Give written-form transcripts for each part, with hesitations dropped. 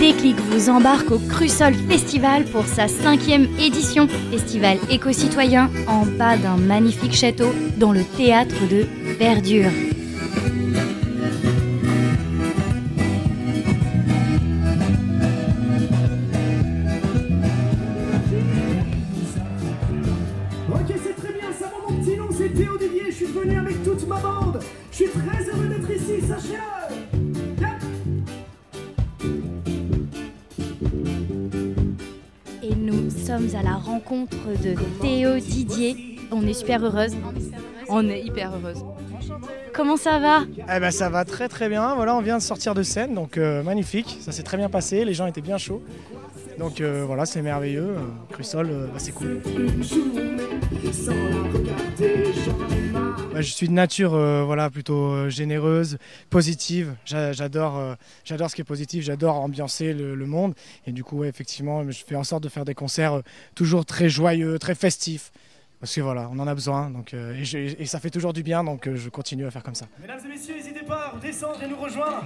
Déclic vous embarque au Crussol Festival pour sa 5e édition. Festival éco-citoyen en bas d'un magnifique château dans le théâtre de Verdure. Ok, c'est très bien, ça va mon petit nom, c'est Théo Didier, je suis venu avec toute ma bande. Je suis très heureux d'être ici, sachez-le. Et nous sommes à la rencontre de Théo Didier. On est super heureuse. On est hyper heureuse. Comment ça va? Eh ben ça va très très bien, voilà, on vient de sortir de scène, donc magnifique, ça s'est très bien passé, les gens étaient bien chauds. Donc voilà, c'est merveilleux, Crussol, c'est cool. Je suis de nature voilà, plutôt généreuse, positive, j'adore ce qui est positif, j'adore ambiancer le monde. Et du coup, ouais, effectivement, je fais en sorte de faire des concerts toujours très joyeux, très festifs. Parce que voilà, on en a besoin, donc, et ça fait toujours du bien, donc je continue à faire comme ça. Mesdames et messieurs, n'hésitez pas à redescendre et nous rejoindre.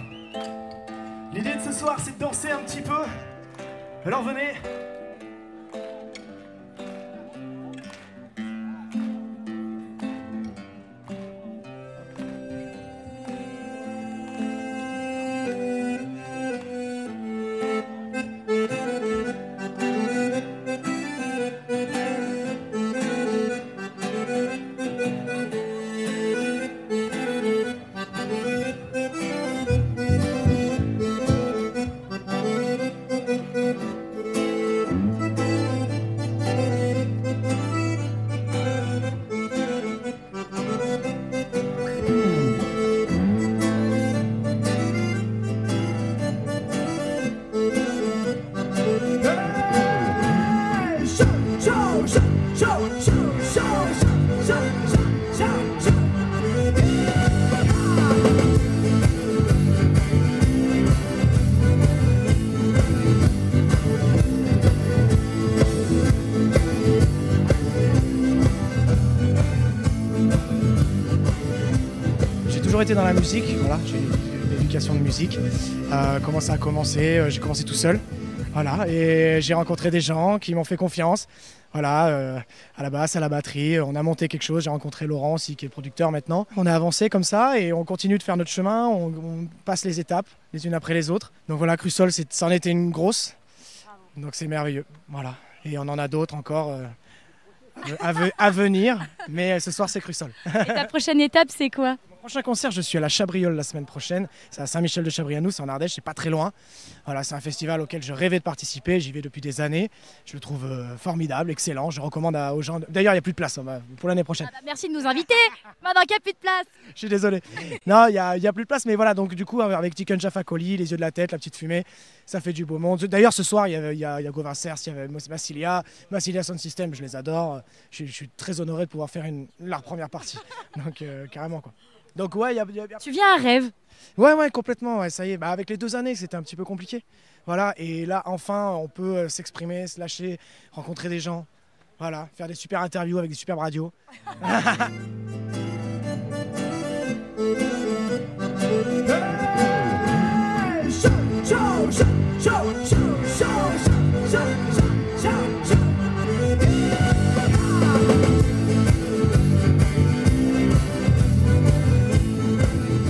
L'idée de ce soir, c'est de danser un petit peu. Alors venez. J'ai toujours été dans la musique, voilà, j'ai une éducation de musique. Comment ça a commencé? J'ai commencé tout seul, voilà, et j'ai rencontré des gens qui m'ont fait confiance. Voilà, à la basse, à la batterie, on a monté quelque chose. J'ai rencontré Laurent aussi, qui est le producteur maintenant. On a avancé comme ça et on continue de faire notre chemin. On passe les étapes, les unes après les autres. Donc voilà, Crussol, ça en était une grosse. Donc c'est merveilleux, voilà. Et on en a d'autres encore à venir. Mais ce soir, c'est Crussol. Et ta prochaine étape, c'est quoi? Prochain concert, je suis à la Chabriole la semaine prochaine. C'est à Saint-Michel-de-Chabrianou, c'est en Ardèche, c'est pas très loin. Voilà, c'est un festival auquel je rêvais de participer, j'y vais depuis des années. Je le trouve formidable, excellent. Je recommande aux gens. D'ailleurs, il n'y a plus de place pour l'année prochaine. Ah bah merci de nous inviter. Maintenant qu'il n'y a plus de place. Je suis désolé. Non, il y a plus de place, mais voilà, donc du coup, avec Chicken Jaffa Coli, les yeux de la tête, la petite fumée, ça fait du beau monde. D'ailleurs, ce soir, il y a Gauvin Cers, il y avait Massilia Sound System, je les adore. Je suis très honoré de pouvoir faire leur première partie. Donc, carrément, quoi. Donc ouais, Tu viens à rêve. Ouais, complètement, ouais, ça y est. Bah, avec les 2 années, c'était un petit peu compliqué. Voilà, et là, enfin, on peut s'exprimer, se lâcher, rencontrer des gens. Voilà, faire des super interviews avec des superbes radios.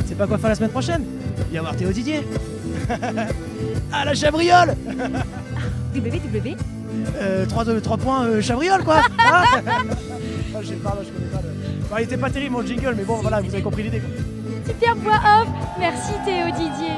C'est pas quoi faire la semaine prochaine? Viens voir Théo Didier. À la Chabriole. www. 3 points Chabriole, quoi. Ah, je connais pas Bon, il était pas terrible mon jingle, mais bon, voilà, vous avez compris l'idée, quoi. Super voix off. Merci Théo Didier.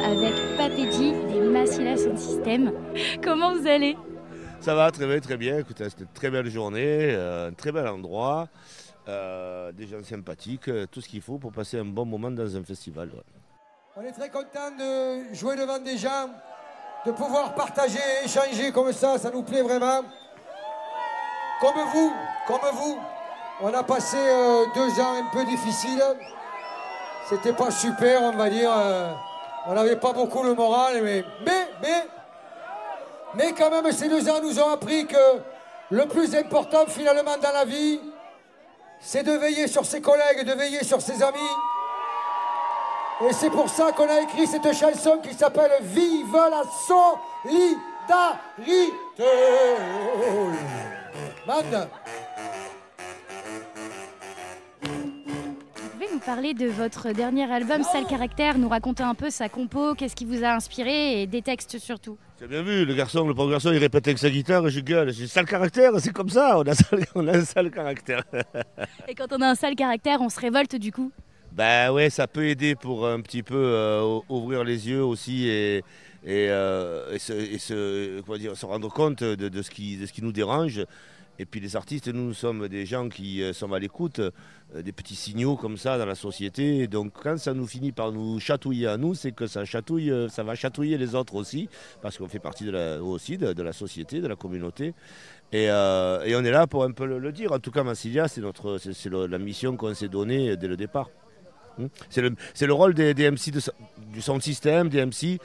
Avec Papéji des Massilia Sound System. Comment vous allez? Ça va très bien. Écoutez, c'était une très belle journée, un très bel endroit, des gens sympathiques, tout ce qu'il faut pour passer un bon moment dans un festival. Ouais. On est très content de jouer devant des gens, de pouvoir partager, échanger comme ça nous plaît vraiment. Comme vous, on a passé 2 ans un peu difficiles. C'était pas super, on va dire. On n'avait pas beaucoup le moral, mais quand même, ces 2 ans nous ont appris que le plus important finalement dans la vie, c'est de veiller sur ses collègues, de veiller sur ses amis. Et c'est pour ça qu'on a écrit cette chanson qui s'appelle « Vive la solidarité ». Man. Vous pouvez nous parler de votre dernier album, Sale Caractère, nous raconter un peu sa compo, qu'est-ce qui vous a inspiré et des textes surtout. J'ai bien vu, le pauvre garçon, il répétait avec sa guitare, je gueule, j'ai sale caractère, c'est comme ça, on a un sale caractère. Et quand on a un sale caractère, on se révolte du coup? Ben ouais, ça peut aider pour un petit peu ouvrir les yeux aussi et se rendre compte de ce qui nous dérange. Et puis les artistes, nous sommes des gens qui sommes à l'écoute des petits signaux comme ça dans la société. Et donc quand ça nous finit par nous chatouiller à nous, c'est que ça va chatouiller les autres aussi, parce qu'on fait partie de la société, de la communauté. Et on est là pour un peu le dire. En tout cas, Massilia, c'est la mission qu'on s'est donnée dès le départ. C'est le rôle des MC du sound system, des MC.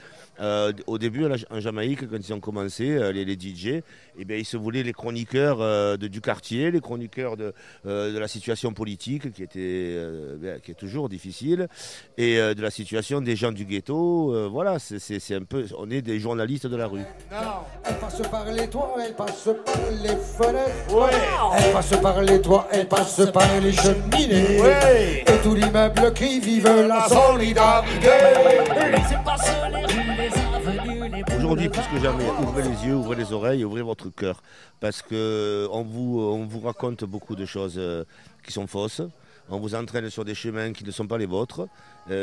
Au début, en Jamaïque, quand ils ont commencé, les DJ, eh bien, ils se voulaient les chroniqueurs du quartier, les chroniqueurs de la situation politique qui est toujours difficile, et de la situation des gens du ghetto. Voilà, c'est un peu, on est des journalistes de la rue. Non, elle passe par les toits, elle passe par les fenêtres. Ouais. Elle passe par les toits, elle passe par les cheminées. Ouais. Et tout l'immeuble crie vive la solidarité. Aujourd'hui, plus que jamais, ouvrez les yeux, ouvrez les oreilles, ouvrez votre cœur. Parce qu'on vous raconte beaucoup de choses qui sont fausses. On vous entraîne sur des chemins qui ne sont pas les vôtres,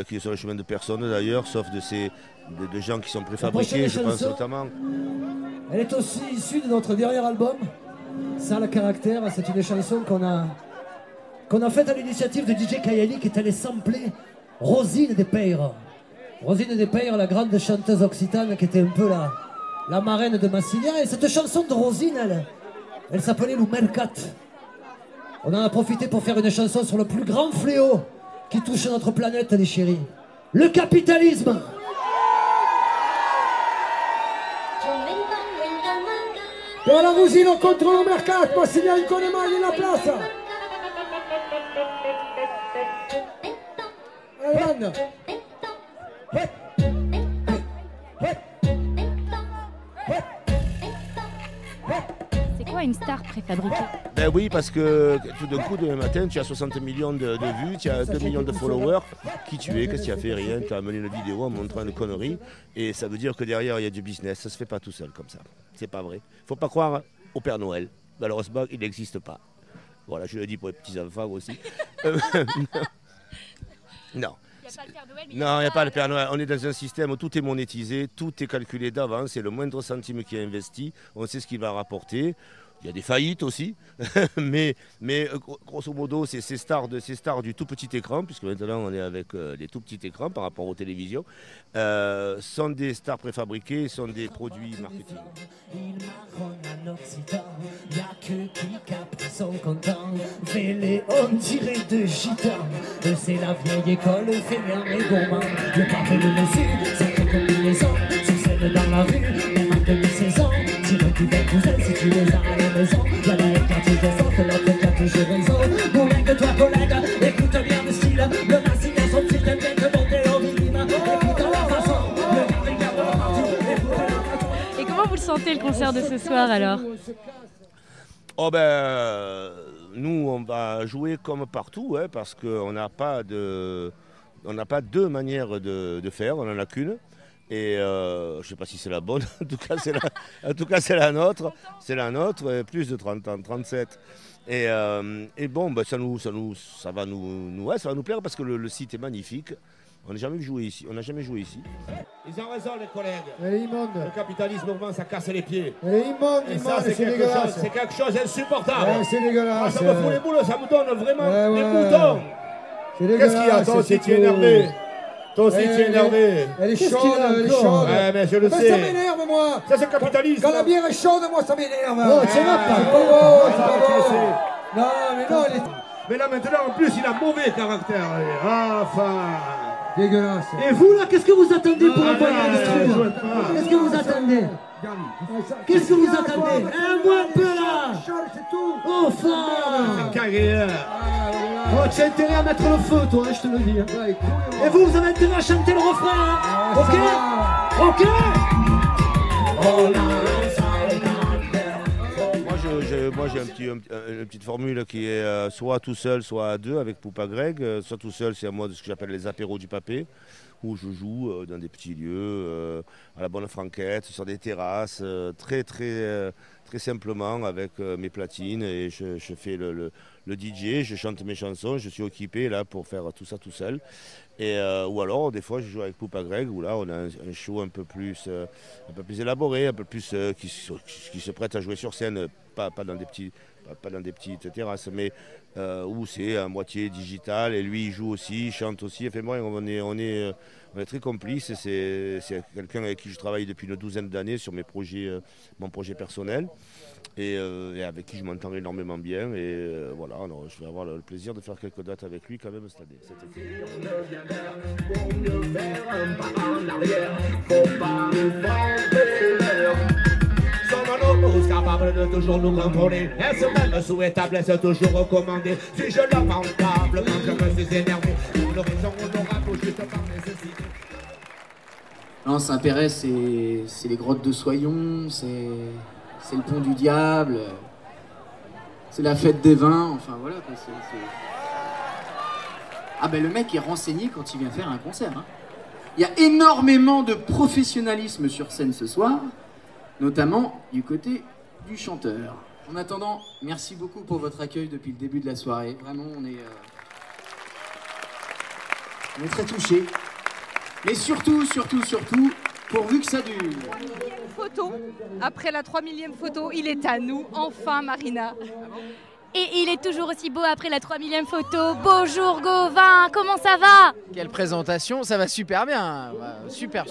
qui sont les chemins de personne d'ailleurs, sauf de gens qui sont préfabriqués, je pense notamment. Elle est aussi issue de notre dernier album, Sale Caractère. C'est une chanson qu'on a faite à l'initiative de DJ Kayali qui est allé sampler Rosine des Peyres. Rosine des Peyres, la grande chanteuse occitane qui était un peu la marraine de Massilia. Et cette chanson de Rosine, elle s'appelait Le Mercat. On en a profité pour faire une chanson sur le plus grand fléau qui touche notre planète, les chéris. Le capitalisme. Pour la Rosine, on contrôle le Mercat. Massilia, il connaît mal la place. Allez, man. C'est quoi une star préfabriquée? Ben oui, parce que tout d'un coup, demain matin, tu as 60 millions de vues, tu as 2 millions de followers. Qui tu es? Qu'est-ce que tu as fait? Rien. Tu as amené une vidéo en montrant une connerie. Et ça veut dire que derrière, il y a du business. Ça se fait pas tout seul comme ça. C'est pas vrai. Faut pas croire au Père Noël. Malheureusement, il n'existe pas. Voilà, je le dis pour les petits-enfants aussi. Non. Non, il n'y a pas le Père Noël. On est dans un système où tout est monétisé, tout est calculé d'avance, c'est le moindre centime qui est investi, on sait ce qu'il va rapporter. Il y a des faillites aussi, mais grosso modo, c'est ces stars du tout petit écran, puisque maintenant on est avec des tout petits écrans par rapport aux télévisions, sont des stars préfabriquées, sont des produits marketing. Il marronne en Occident, y'a que qui capte sont contents. Fais-les, on dirait de gitans. C'est la vieille école, fainéant et gourmand. Le pape et le mesure, c'est que combinaison. Sur scène dans la rue, même en demi-saison. Tire du bec cousin si tu les as à la maison. Y'a la quand tu descends, l'autre quand tu joues raison. Bon mec de toi collègue, écoute bien le style. Le Massilia son petit aime bien te monter au minimum. Écoute la façon, le regard de la partie. Et comment vous le sentez le concert de ce soir alors? Oh ben, nous on va jouer comme partout, hein, parce qu'on n'a pas deux manières de faire, on n'en a qu'une. Et je ne sais pas si c'est la bonne, en tout cas c'est la nôtre, plus de 30 ans, 37. Et bon, ben, ça va nous plaire parce que le site est magnifique. On n'a jamais joué ici. Ils ont raison, les collègues. Elle est immonde. Le capitalisme commence à casser les pieds. Elle est immonde, Et ça, c'est quelque chose d'insupportable. Ouais, c'est dégueulasse. Ça me fout les boules, ça me donne vraiment Ouais, des ouais. boutons. C'est dégueulasse. Qu'est-ce qu'il y a? Toi aussi, c'est tu es tout. énervé. Toi aussi, tu es énervé. Elle est Qu'est-ce chaude, qu'il y a elle est encore? chaude. Ouais, mais je le Ça sais. m'énerve, moi. Ça, c'est le capitalisme. Quand la bière est chaude, moi, ça m'énerve. Oh, c'est pas. pas bon, c'est Ah, pas tu le bon. sais. Non, mais non, elle est Mais là, maintenant, en plus, il a mauvais caractère. Enfin. dégueulasse. Et vous là, qu'est-ce que vous attendez pour envoyer non, l'instrument? jouez pas. Qu'est-ce que vous attendez? Qu'est-ce que vous attendez? Un mois un peu là! C'est tout. Enfin! Carrière. Oh, tu as intérêt à mettre le feu, toi, hein, je te le dis. Hein. Et vous avez intérêt à chanter le refrain, hein. Ok? Ok? Moi j'ai une petite formule qui est soit tout seul, soit à deux avec Poupa Greg. Soit tout seul, c'est à moi de ce que j'appelle les apéros du papé, où je joue dans des petits lieux, à la bonne franquette, sur des terrasses, très simplement avec mes platines, et je fais le DJ, je chante mes chansons, je suis occupé là pour faire tout ça tout seul. Et, ou alors des fois je joue avec Poupa Greg, où là on a un show un peu plus élaboré, un peu plus qui se prête à jouer sur scène, pas dans des petites terrasses, mais où c'est à moitié digital, et lui il joue aussi, il chante aussi. Enfin, moi, on est très complices. C'est quelqu'un avec qui je travaille depuis une douzaine d'années sur mon projet personnel, et avec qui je m'entends énormément bien. Et voilà, alors, je vais avoir le plaisir de faire quelques dates avec lui quand même cet été. Capable de toujours nous contrôler. Est-ce même souhaitable, est-ce toujours recommandé? Suis-je lamentable quand je me suis énervé? Pour le raison honorable, juste par nécessité. Non, Saint-Péret, c'est les grottes de Soyon, c'est le pont du diable, c'est la fête des vins, enfin voilà quoi. Ah ben le mec est renseigné quand il vient faire un concert. Hein. Il y a énormément de professionnalisme sur scène ce soir, notamment du côté du chanteur. En attendant, merci beaucoup pour votre accueil depuis le début de la soirée. Vraiment, on est très touchés. Mais surtout, pourvu que ça dure. Photo. Après la 3000e photo, il est à nous, enfin Marina. Et il est toujours aussi beau après la 3000e photo. Bonjour Gauvin, comment ça va? Quelle présentation, ça va super bien. Super.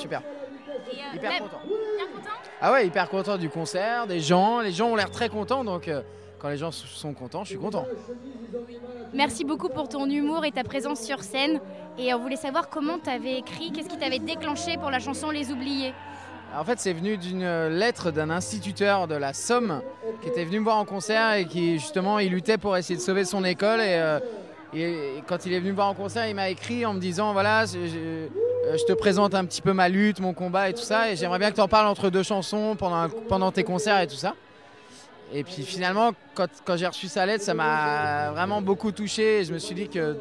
Hyper content. Bien content? Ah ouais, hyper content du concert, des gens. Les gens ont l'air très contents, donc quand les gens sont contents, je suis content. Merci beaucoup pour ton humour et ta présence sur scène. Et on voulait savoir comment tu avais écrit, qu'est-ce qui t'avait déclenché pour la chanson Les Oubliés? En fait, c'est venu d'une lettre d'un instituteur de la Somme qui était venu me voir en concert et qui, justement, il luttait pour essayer de sauver son école. Et quand il est venu me voir en concert, il m'a écrit en me disant, voilà, je te présente un petit peu ma lutte, mon combat et tout ça. Et j'aimerais bien que tu en parles entre deux chansons pendant tes concerts et tout ça. Et puis finalement, quand j'ai reçu sa lettre, ça m'a vraiment beaucoup touché. Et je me suis dit que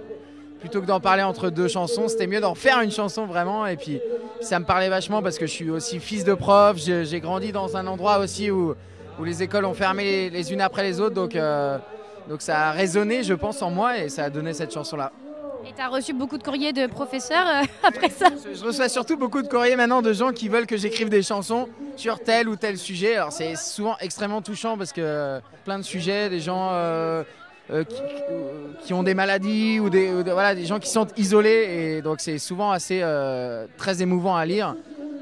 plutôt que d'en parler entre deux chansons, c'était mieux d'en faire une chanson vraiment. Et puis ça me parlait vachement parce que je suis aussi fils de prof. J'ai grandi dans un endroit aussi où les écoles ont fermé les unes après les autres. Donc ça a résonné, je pense, en moi et ça a donné cette chanson-là. Et tu as reçu beaucoup de courriers de professeurs après ça? Je reçois surtout beaucoup de courriers maintenant de gens qui veulent que j'écrive des chansons sur tel ou tel sujet. Alors c'est souvent extrêmement touchant parce que plein de sujets, des gens qui ont des maladies ou voilà, des gens qui sont isolés. Et donc c'est souvent assez très émouvant à lire.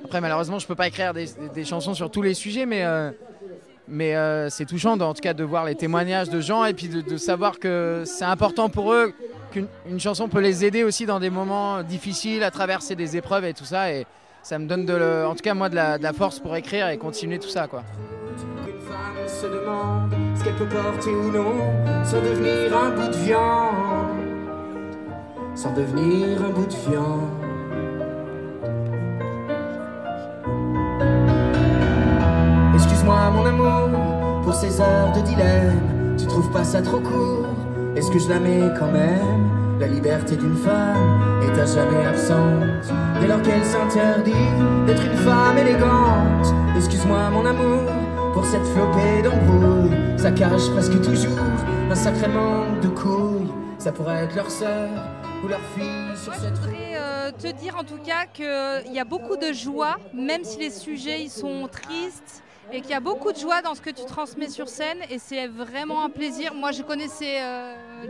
Après malheureusement je ne peux pas écrire des chansons sur tous les sujets, mais c'est touchant en tout cas de voir les témoignages de gens et puis de savoir que c'est important pour eux, qu'une chanson peut les aider aussi dans des moments difficiles, à traverser des épreuves et tout ça. Et ça me donne en tout cas moi de la force pour écrire et continuer tout ça, quoi. Une femme se demande ce qu'elle peut porter ou non, sans devenir un bout de viande, sans devenir un bout de viande. Excuse-moi mon amour, pour ces heures de dilemme, tu trouves pas ça trop court? Est-ce que je la mets quand même? La liberté d'une femme est à jamais absente, dès lors qu'elle s'interdit d'être une femme élégante. Excuse-moi mon amour, pour cette flopée d'embrouilles, ça cache presque toujours un sacré manque de couilles. Ça pourrait être leur sœur ou leur fille sur Moi, cette je voudrais te dire en tout cas qu'il y a beaucoup de joie, même si les sujets ils sont tristes, et qu'il y a beaucoup de joie dans ce que tu transmets sur scène, et c'est vraiment un plaisir. Moi, je connaissais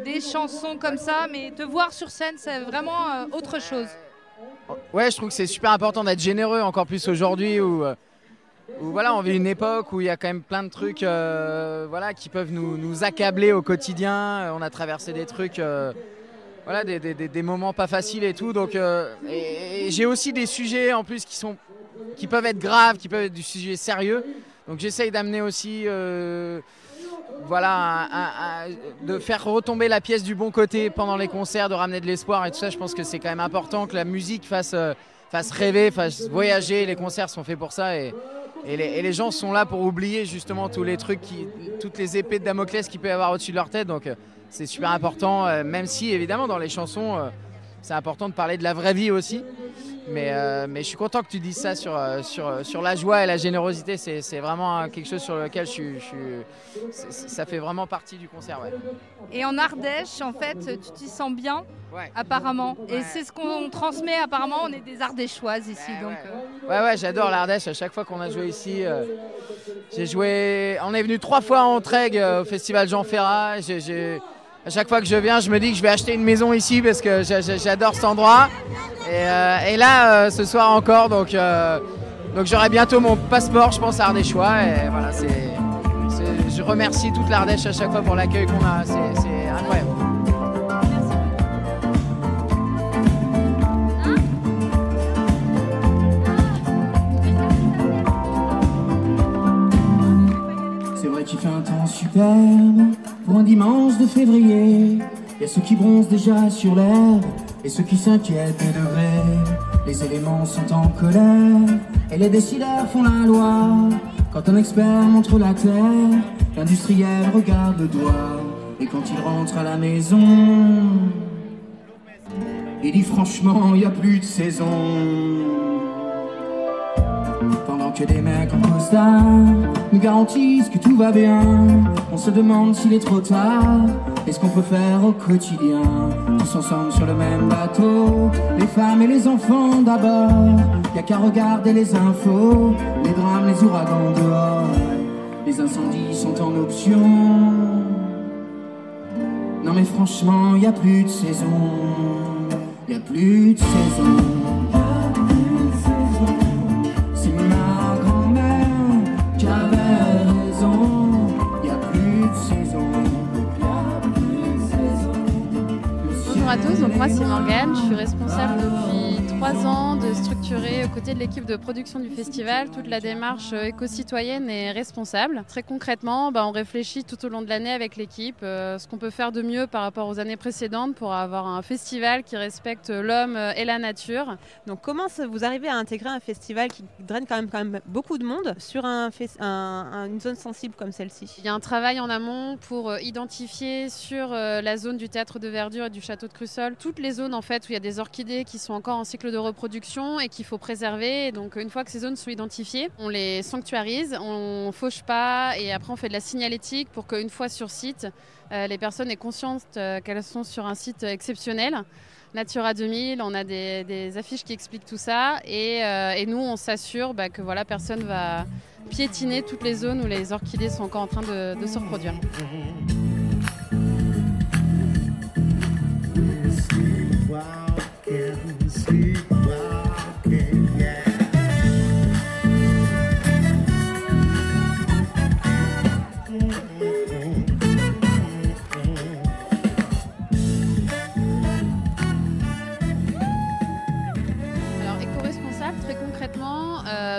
des chansons comme ça, mais te voir sur scène, c'est vraiment autre chose. Ouais, je trouve que c'est super important d'être généreux, encore plus aujourd'hui où voilà, on vit une époque où il y a quand même plein de trucs voilà, qui peuvent nous accabler au quotidien. On a traversé des trucs, voilà, des moments pas faciles et tout. Donc, et j'ai aussi des sujets en plus qui peuvent être graves, qui peuvent être du sujet sérieux. Donc j'essaye d'amener aussi, voilà, de faire retomber la pièce du bon côté pendant les concerts, de ramener de l'espoir et tout ça. Je pense que c'est quand même important que la musique fasse rêver, fasse voyager. Les concerts sont faits pour ça et les gens sont là pour oublier justement tous les trucs, toutes les épées de Damoclès qu'il peut y avoir au-dessus de leur tête. Donc c'est super important, même si évidemment dans les chansons, c'est important de parler de la vraie vie aussi. Mais je suis content que tu dises ça sur la joie et la générosité. C'est vraiment quelque chose sur lequel ça fait vraiment partie du concert. Ouais. Et en Ardèche, en fait, tu t'y sens bien, ouais. Apparemment. Ouais. Et c'est ce qu'on transmet apparemment. On est des Ardéchoises ici. Ouais, donc, ouais, j'adore l'Ardèche. À chaque fois qu'on a joué ici, j'ai joué. On est venu 3 fois à Entraigues au festival Jean Ferrat. À chaque fois que je viens, je me dis que je vais acheter une maison ici parce que j'adore cet endroit. Et là, ce soir encore, donc j'aurai bientôt mon passeport, je pense, à Ardéchois. Et voilà, je remercie toute l'Ardèche à chaque fois pour l'accueil qu'on a. C'est incroyable. C'est vrai qu'il fait un temps superbe pour un dimanche de février. Il y a ceux qui bronzent déjà sur l'herbe et ceux qui s'inquiètent des degrés. Les éléments sont en colère et les décideurs font la loi. Quand un expert montre la terre, l'industriel regarde le doigt. Et quand il rentre à la maison, il dit franchement, il n'y a plus de saison. Pendant que des mecs en costard nous garantissent que tout va bien, on se demande s'il est trop tard et ce qu'on peut faire au quotidien. Tous ensemble sur le même bateau, les femmes et les enfants d'abord. Y'a qu'à regarder les infos, les drames, les ouragans dehors. Les incendies sont en option. Non mais franchement, y a plus de saison. Y a plus de saison. Bonjour à tous, donc moi c'est Morgane, je suis responsable depuis 3 ans de structurer aux côtés de l'équipe de production du festival toute la démarche éco-citoyenne et responsable. Très concrètement, on réfléchit tout au long de l'année avec l'équipe ce qu'on peut faire de mieux par rapport aux années précédentes pour avoir un festival qui respecte l'homme et la nature. Donc comment vous arrivez à intégrer un festival qui draine quand même beaucoup de monde sur une zone sensible comme celle-ci? Il y a un travail en amont pour identifier sur la zone du théâtre de verdure et du château de Crussol toutes les zones en fait où il y a des orchidées qui sont encore en cycle de reproduction et qu'il faut préserver. Et donc une fois que ces zones sont identifiées, on les sanctuarise, on fauche pas et après on fait de la signalétique pour qu'une fois sur site, les personnes aient conscience qu'elles sont sur un site exceptionnel. Natura 2000, on a des affiches qui expliquent tout ça et nous on s'assure que voilà, personne va piétiner toutes les zones où les orchidées sont encore en train de se reproduire.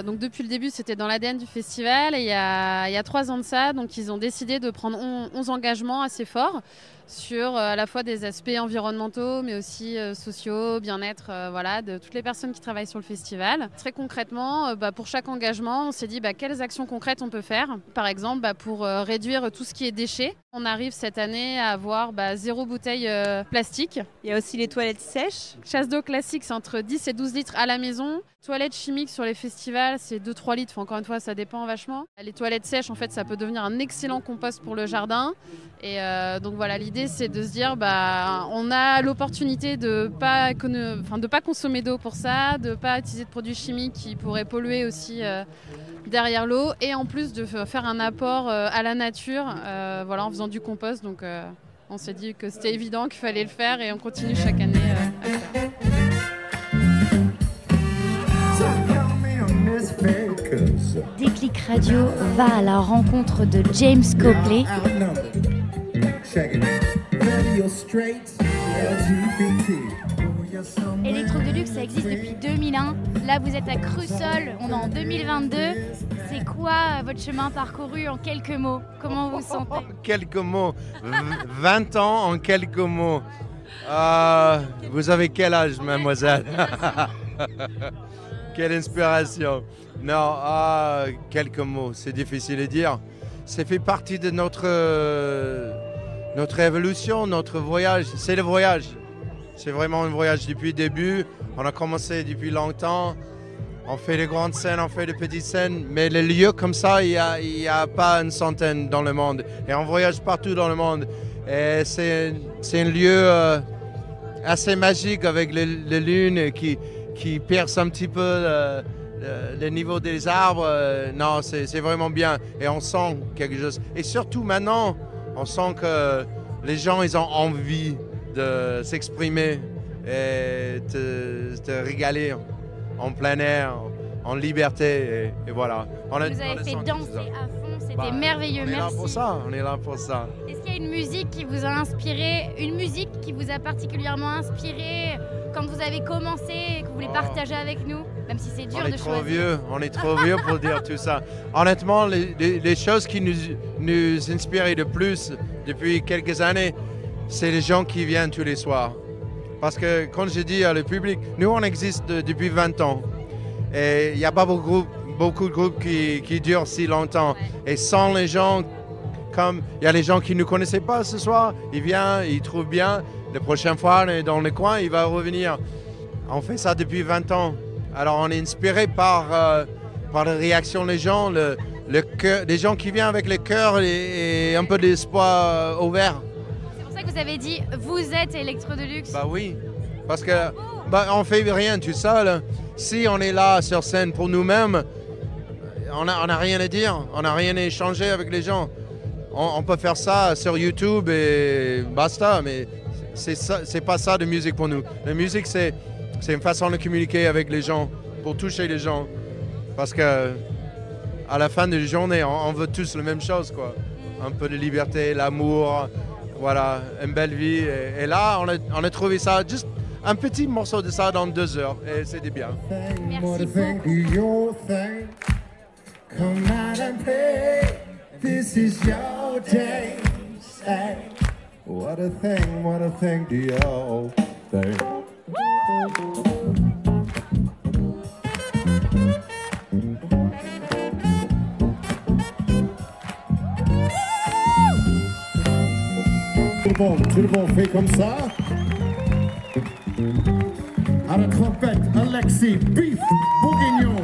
Donc depuis le début, c'était dans l'ADN du festival et il y a 3 ans de ça, donc ils ont décidé de prendre 11 engagements assez forts sur à la fois des aspects environnementaux mais aussi sociaux, bien-être voilà, de toutes les personnes qui travaillent sur le festival. Très concrètement, pour chaque engagement, on s'est dit quelles actions concrètes on peut faire. Par exemple, pour réduire tout ce qui est déchets. On arrive cette année à avoir 0 bouteille plastique. Il y a aussi les toilettes sèches. Chasse d'eau classique, c'est entre 10 et 12 litres à la maison. Toilettes chimiques sur les festivals, c'est 2-3 litres. Encore une fois, ça dépend vachement. Les toilettes sèches, en fait, ça peut devenir un excellent compost pour le jardin. Et donc voilà, l'idée l'idée, c'est de se dire, on a l'opportunité de pas consommer d'eau pour ça, de pas utiliser de produits chimiques qui pourraient polluer aussi derrière l'eau, et en plus de faire un apport à la nature, en faisant du compost. Donc, on s'est dit que c'était évident qu'il fallait le faire, et on continue chaque année à le faire. Déclic Radio va à la rencontre de James Copley. Electro Deluxe, ça existe depuis 2001. Là, vous êtes à Crussol, on est en 2022. C'est quoi votre chemin parcouru en quelques mots? Comment vous vous sentez? Quelques mots. 20 ans en quelques mots. Vous avez quel âge, mademoiselle? Quelle inspiration. Non, quelques mots, c'est difficile à dire. Ça fait partie de notre évolution, notre voyage. C'est le voyage. C'est vraiment un voyage depuis le début. On a commencé depuis longtemps. On fait des grandes scènes, on fait des petites scènes. Mais les lieux comme ça, il n'y a pas une centaine dans le monde. Et on voyage partout dans le monde. Et c'est un lieu assez magique avec les lunes qui perce un petit peu le niveau des arbres. Non, c'est vraiment bien. Et on sent quelque chose. Et surtout maintenant, on sent que les gens, ils ont envie de s'exprimer et de régaler en plein air, en liberté. Et voilà. Vous avez fait danser à fond, c'était merveilleux. Merci. On est là pour ça. Est-ce qu'il y a une musique qui vous a inspiré, une musique qui vous a particulièrement inspiré quand vous avez commencé et que vous voulez partager avec nous, même si c'est dur de choisir? On est trop vieux pour dire tout ça. Honnêtement, les choses qui nous inspirent le plus depuis quelques années, c'est les gens qui viennent tous les soirs. Parce que, quand je dis à le public, nous on existe depuis 20 ans. Et il n'y a pas beaucoup de groupes qui durent si longtemps. Ouais. Et sans les gens, comme il y a les gens qui ne nous connaissaient pas ce soir, ils viennent, ils trouvent bien. La prochaine fois, on est dans le coin, il va revenir. On fait ça depuis 20 ans. Alors on est inspiré par la réaction des gens, le cœur, des gens qui viennent avec le cœur et un peu d'espoir ouvert. C'est pour ça que vous avez dit, vous êtes Electro Deluxe. Bah oui, parce que on fait rien tout seul. Si on est là sur scène pour nous-mêmes, on n'a rien à dire, on n'a rien à échanger avec les gens. On peut faire ça sur YouTube et basta, mais c'est pas ça de musique pour nous. La musique, c'est une façon de communiquer avec les gens, pour toucher les gens. Parce que à la fin de la journée, on veut tous la même chose, quoi. Un peu de liberté, l'amour, voilà, une belle vie. Et là, on a trouvé ça, juste un petit morceau de ça dans 2 heures, et c'était bien. Merci beaucoup. Come out and play. This is your day. Say, what a thing do you all think? Tout le monde fait comme ça. À la trompette, Alexis, Beef, Bourguignon.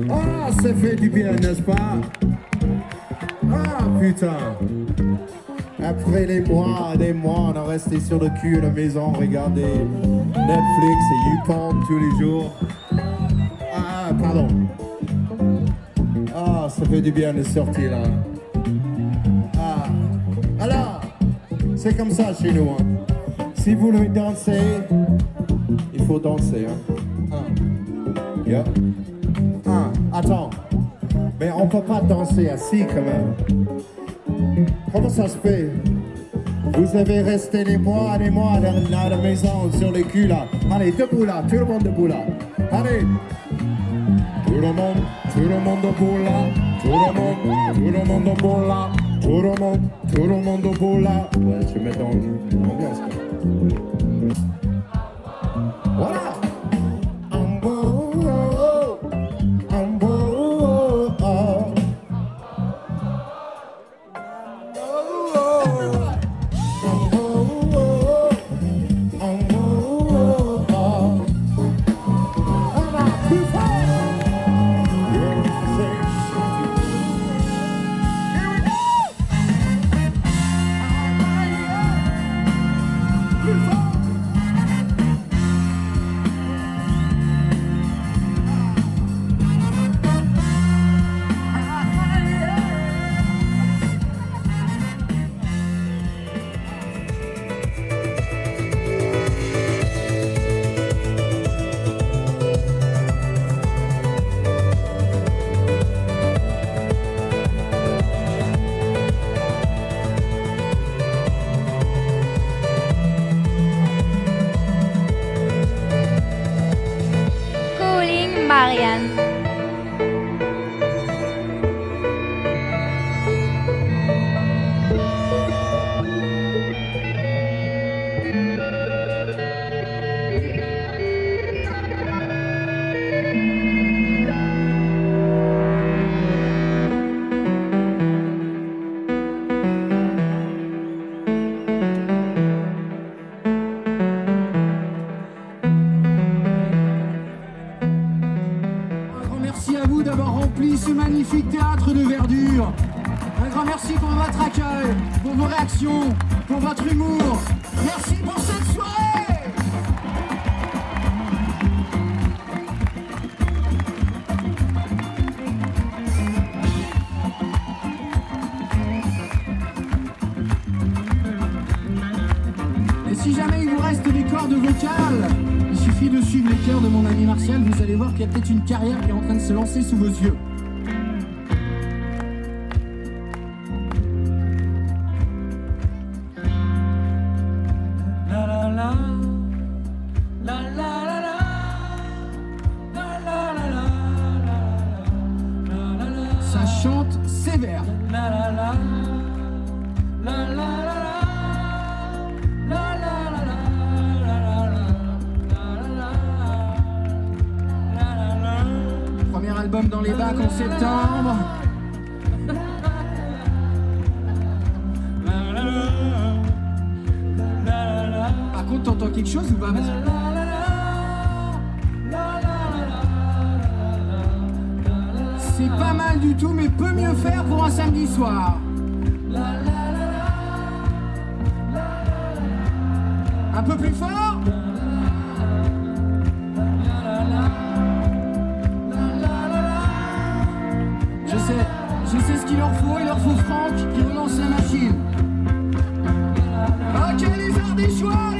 Ah, ça fait du bien, n'est-ce pas? Ah, putain. Après des mois, on a resté sur le cul à la maison, regarder Netflix et YouPorn tous les jours. Ah, pardon. Ah, ça fait du bien de sortir là. Ah, alors, c'est comme ça chez nous. Hein. Si vous voulez danser, il faut danser. Hein. Yeah. Attends, mais on peut pas danser assis quand même. Comment ça se fait? Vous avez resté des mois à la maison sur les culs là. Allez, debout là, tout le monde debout là. Allez, tout le monde debout là. Tout le monde debout là. Tout le monde debout là. Ouais, je vais mettre dans l'ambiance. Voilà. vous d'avoir rempli ce magnifique théâtre de verdure. Un grand merci pour votre accueil, pour vos réactions, pour votre humour. Merci pour cette soirée. Et si jamais il vous reste des cordes vocales, il suffit de suivre les chœurs de mon ami Martial, vous allez voir qu'il y a peut-être une carrière qui est en train de se lancer sous vos yeux. Ça chante sévère. Premier album dans les bacs en septembre. Par contre, t'entends quelque chose ou pas? C'est pas mal du tout, mais peut mieux faire pour un samedi soir. Un peu plus fort. Je sais ce qu'il leur faut, il leur faut Franck qui relance la machine. Ok les arts des choix,